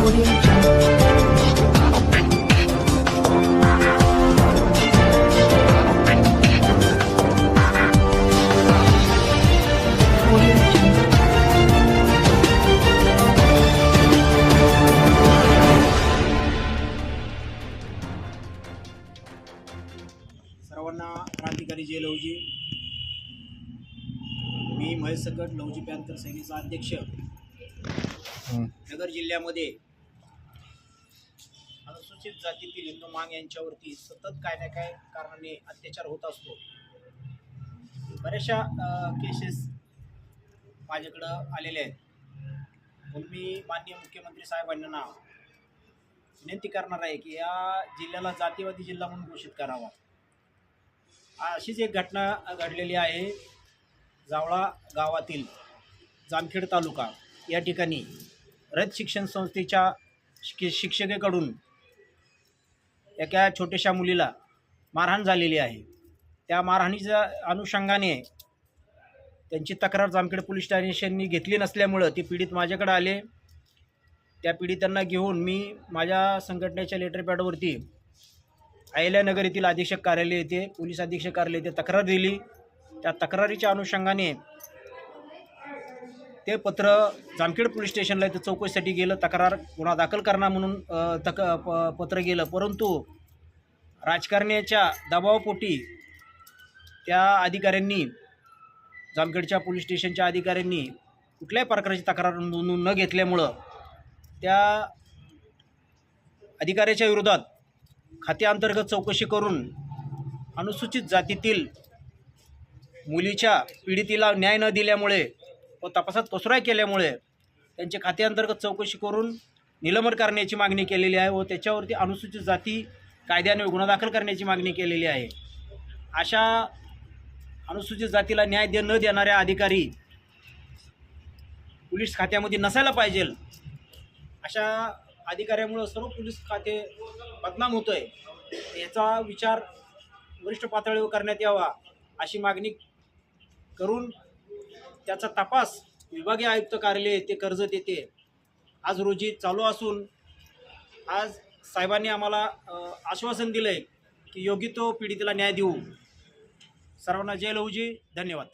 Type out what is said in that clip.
सर्वांना क्रांतिकारी जय लवजी। मी महेश सकट, लवजी पॅन्थर सेनेचा अध्यक्ष। नगर जिल्ह्यामध्ये अनुसूचित जातीतील हिंदू मांग यांच्यावरती सतत काय ना काय कारणाने अत्याचार होत असतो। बऱ्याचशा केसेस माझ्याकडं आलेले आहेत। म्हणून मी माननीय मुख्यमंत्री साहेबांना विनंती करणार आहे की या जिल्ह्याला जातीवादी जिल्हा म्हणून घोषित करावा। अशीच एक घटना घडलेली आहे जावळा गावातील जामखेड तालुका या ठिकाणी रयत शिक्षण संस्थेच्या शिक्षिकेकडून एका छोट्याशा मुलीला मारहाण झालेली आहे। त्या मारहाणीच्या अनुषंगाने त्यांची तक्रार जामखेड पोलीस स्टेशननी घेतली नसल्यामुळं ते पीडित माझ्याकडे आले। त्या पीडितांना घेऊन मी माझ्या संघटनेच्या लेटरपॅडवरती अहिल्यानगर येथील अधीक्षक कार्यालय येथे पोलीस अधीक्षक कार्यालय येथे तक्रार दिली। त्या तक्रारीच्या अनुषंगाने ते पत्र जामखेड पोलीस स्टेशनला इथं चौकशीसाठी गेलं, तक्रार गुन्हा दाखल करणार म्हणून पत्र गेलं। परंतु राजकारण्याच्या दबावापोटी त्या अधिकाऱ्यांनी, जामखेडच्या पोलीस स्टेशनच्या अधिकाऱ्यांनी कुठल्याही प्रकारची तक्रार नोंदवून न घेतल्यामुळं त्या अधिकाऱ्याच्या विरोधात खात्याअंतर्गत चौकशी करून अनुसूचित जातीतील मुलीच्या पीडितीला न्याय न दिल्यामुळे व तपासात कसूर केल्यामुळे त्यांचे खात्याअंतर्गत चौकशी करून निलंबन करण्याची मागणी केलेली आहे व त्याच्यावरती अनुसूचित जाती कायद्याने गुन्हा दाखल करण्याची मागणी केलेली आहे। अशा अनुसूचित जातीला न्याय न देणाऱ्या अधिकारी पोलीस खात्यामध्ये नसायला पाहिजे। अशा अधिकाऱ्यामुळे सर्व पोलीस खाते बदनाम होतोय। याचा विचार वरिष्ठ पातळीवर करण्यात यावा अशी मागणी करून त्याचा तपास विभागीय आयुक्त कार्यालय ते कर्जत येथे आज रोजी चालू असून आज साहेबांनी आम्हाला आश्वासन दिले की योग्य तो पीडितेला न्याय देऊ। सर्वांना जय लवजी, धन्यवाद।